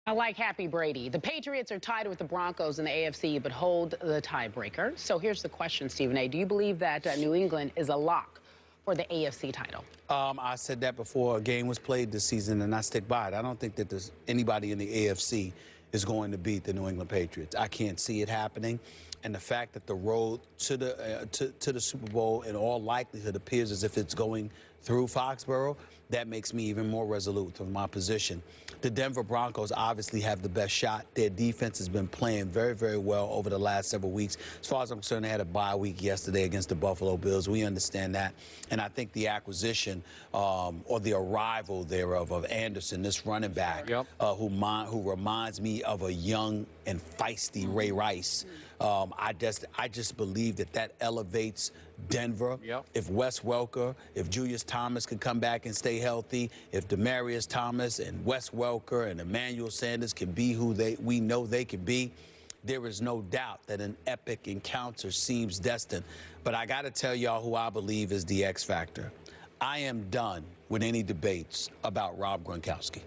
I like Happy Brady. The Patriots are tied with the Broncos in the AFC, but hold the tiebreaker. So here's the question, Stephen A. Do you believe that New England is a lock for the AFC title? I said that before a game was played this season, and I stick by it. I don't think that there's anybody in the AFC is going to beat the New England Patriots. I can't see it happening. And the fact that the road to the Super Bowl in all likelihood appears as if it's going through Foxborough, that makes me even more resolute of my position. The Denver Broncos obviously have the best shot. Their defense has been playing very, very well over the last several weeks. As far as I'm concerned, they had a bye week yesterday against the Buffalo Bills. We understand that. And I think the acquisition or the arrival thereof of Anderson, this running back, who reminds me of a young and feisty Ray Rice. I just believe that elevates Denver. If Wes Welker, if Julius Thomas can come back and stay healthy, if Demaryius Thomas and Wes Welker and Emmanuel Sanders can be who we know they can be, there is no doubt that an epic encounter seems destined. But I got to tell y'all who I believe is the X factor. I am done with any debates about Rob Gronkowski.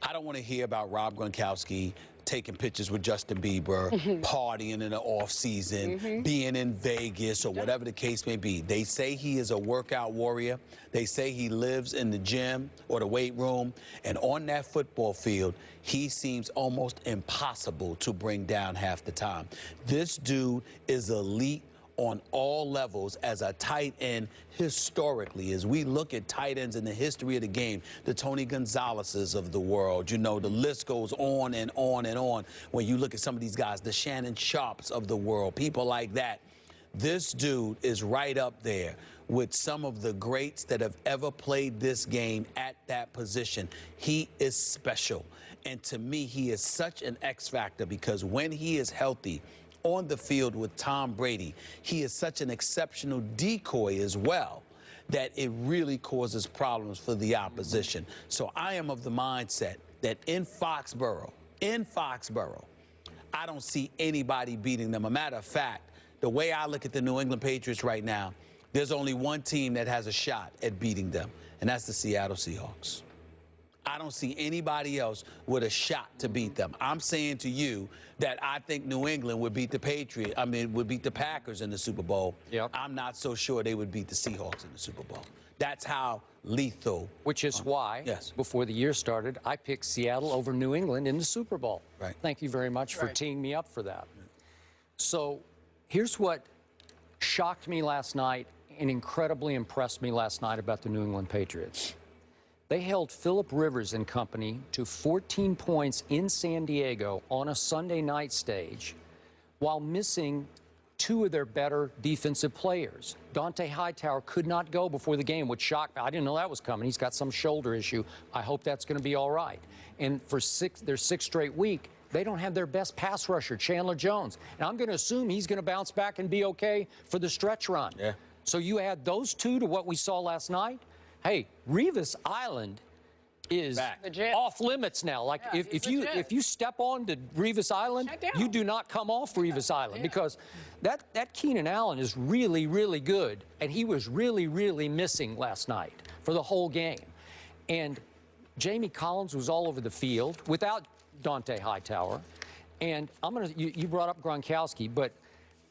I don't want to hear about Rob Gronkowski taking pictures with Justin Bieber, partying in the off-season, being in Vegas, or whatever the case may be. They say he is a workout warrior. They say he lives in the gym or the weight room. And on that football field, he seems almost impossible to bring down half the time. This dude is elite on all levels as a tight end historically. As we look at tight ends in the history of the game, the Tony Gonzalez's of the world, you know, the list goes on and on and on. When you look at some of these guys, the Shannon Sharps of the world, people like that, this dude is right up there with some of the greats that have ever played this game at that position. He is special. And to me, he is such an X factor because when he is healthy, on the field with Tom Brady, he is such an exceptional decoy as well that it really causes problems for the opposition. So I am of the mindset that in Foxborough, I don't see anybody beating them. A matter of fact, the way I look at the New England Patriots right now, there's only one team that has a shot at beating them, and that's the Seattle Seahawks. I don't see anybody else with a shot to beat them. I'm saying to you that I think New England would beat the would beat the Packers in the Super Bowl. I'm not so sure they would beat the Seahawks in the Super Bowl. That's how lethal. Which is why, before the year started, I picked Seattle over New England in the Super Bowl. Thank you very much for teeing me up for that. So here's what shocked me last night and incredibly impressed me last night about the New England Patriots. They held Phillip Rivers and company to 14 points in San Diego on a Sunday night stage while missing two of their better defensive players. Dante Hightower could not go before the game, which shocked me. I didn't know that was coming. He's got some shoulder issue. I hope that's going to be all right. And for their sixth straight week, they don't have their best pass rusher, Chandler Jones. And I'm going to assume he's going to bounce back and be okay for the stretch run. So you add those two to what we saw last night. Hey, Revis Island is off limits now. Like if you step on to Revis Island, you do not come off Revis Island because that Keenan Allen is really, really good, and he was really, really missing last night for the whole game. And Jamie Collins was all over the field without Dante Hightower. And you brought up Gronkowski, but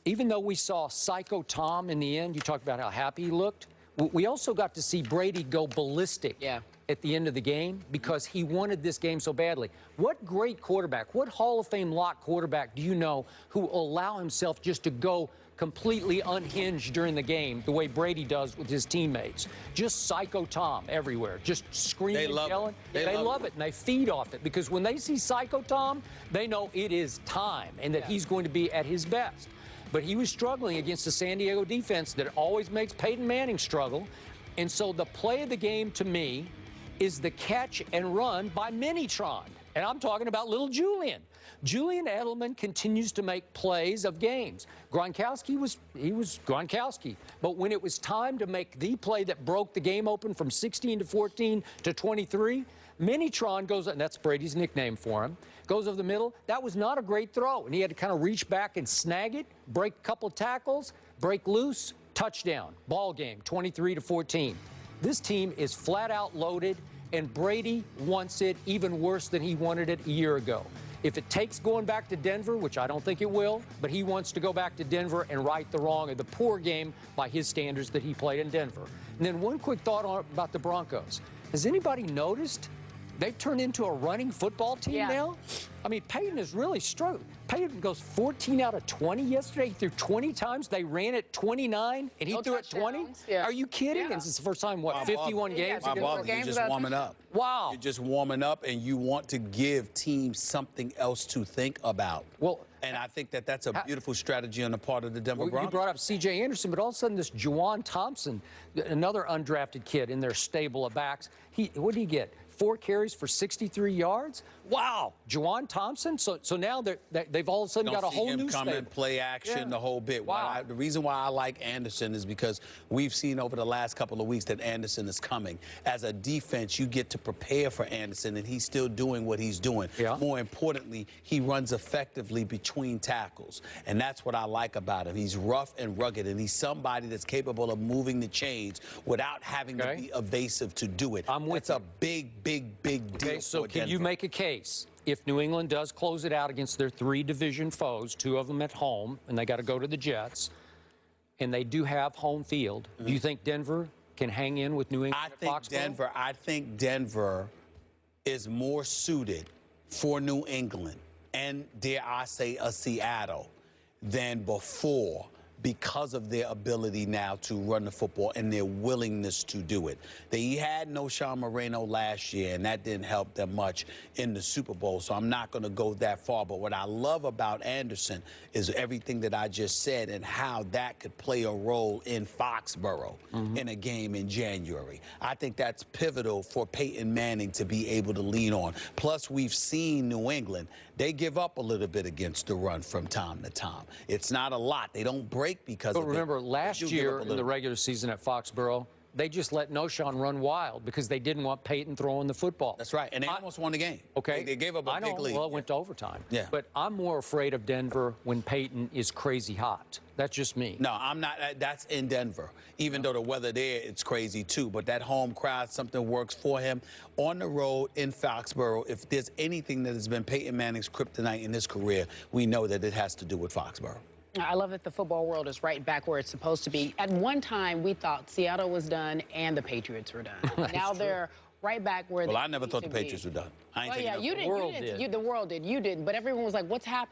even though we saw Psycho Tom in the end, you talked about how happy he looked. We also got to see Brady go ballistic at the end of the game because he wanted this game so badly. What great quarterback, what Hall of Fame lock quarterback do you know who will allow himself just to go completely unhinged during the game the way Brady does with his teammates? Just Psycho Tom everywhere, just screaming and yelling. They love it, and they feed off it because when they see Psycho Tom, they know it is time and that he's going to be at his best. But he was struggling against the San Diego defense that always makes Peyton Manning struggle. And so the play of the game to me is the catch and run by Minitron. And I'm talking about little Julian. Julian Edelman continues to make plays of games. Gronkowski was Gronkowski. But when it was time to make the play that broke the game open from 16 to 14 to 23, Minitron goes, and that's Brady's nickname for him, goes over the middle. That was not a great throw, and he had to kind of reach back and snag it, break a couple of tackles, break loose, touchdown, ball game, 23 to 14. This team is flat out loaded, and Brady wants it even worse than he wanted it a year ago. If it takes going back to Denver, which I don't think it will, but he wants to go back to Denver and right the wrong of the poor game by his standards that he played in Denver. And then one quick thought about the Broncos. Has anybody noticed they've turned into a running football team now? I mean, Peyton has really struggled. Peyton goes 14 out of 20 yesterday. He threw 20 times. They ran it 29, and he threw it 20? Yeah. Are you kidding? This is the first time, what, 51 games? You're just warming up. Wow. You're just warming up, and you want to give teams something else to think about. Well, and I think that that's a beautiful strategy on the part of the Denver Broncos. You brought up C.J. Anderson, but all of a sudden this Juwan Thompson, another undrafted kid in their stable of backs, what did he get? 4 carries for 63 yards? Wow, Juwan Thompson. So now they've all of a sudden got a whole new come in, play action, the whole bit. Wow. The reason why I like Anderson is because we've seen over the last couple of weeks that Anderson is coming. As a defense, you get to prepare for Anderson, and he's still doing what he's doing. Yeah. More importantly, he runs effectively between tackles, and that's what I like about him. He's rough and rugged, and he's somebody that's capable of moving the chains without having to be evasive to do it. I'm with It's a big deal. Okay, so for can Denver. you make a case if New England does close it out against their 3 division foes, 2 of them at home, and they got to go to the Jets, and they do have home field? Do you think Denver can hang in with New England at Foxborough? I think Denver is more suited for New England and, dare I say, a Seattle than before, because of their ability now to run the football and their willingness to do it. They had no Sean Moreno last year, and that didn't help them much in the Super Bowl, so I'm not going to go that far. But what I love about Anderson is everything that I just said and how that could play a role in Foxborough in a game in January. I think that's pivotal for Peyton Manning to be able to lean on. Plus, we've seen New England. They give up a little bit against the run from time to time. It's not a lot. They don't break because of it. But remember, last year in the regular season at Foxborough, they just let Noshawn run wild because they didn't want Peyton throwing the football. That's right, and they almost won the game. Okay. They gave up a big lead. Well, it went to overtime. Yeah. But I'm more afraid of Denver when Peyton is crazy hot. That's just me. No, I'm not. That's in Denver. Even though the weather there, it's crazy too. But that home crowd, something works for him. On the road in Foxborough, if there's anything that has been Peyton Manning's kryptonite in his career, we know that it has to do with Foxborough. I love that the football world is right back where it's supposed to be. At one time, we thought Seattle was done and the Patriots were done. Now they're right back where they I never thought the Patriots were done. You didn't. The world did. You didn't. But everyone was like, what's happening?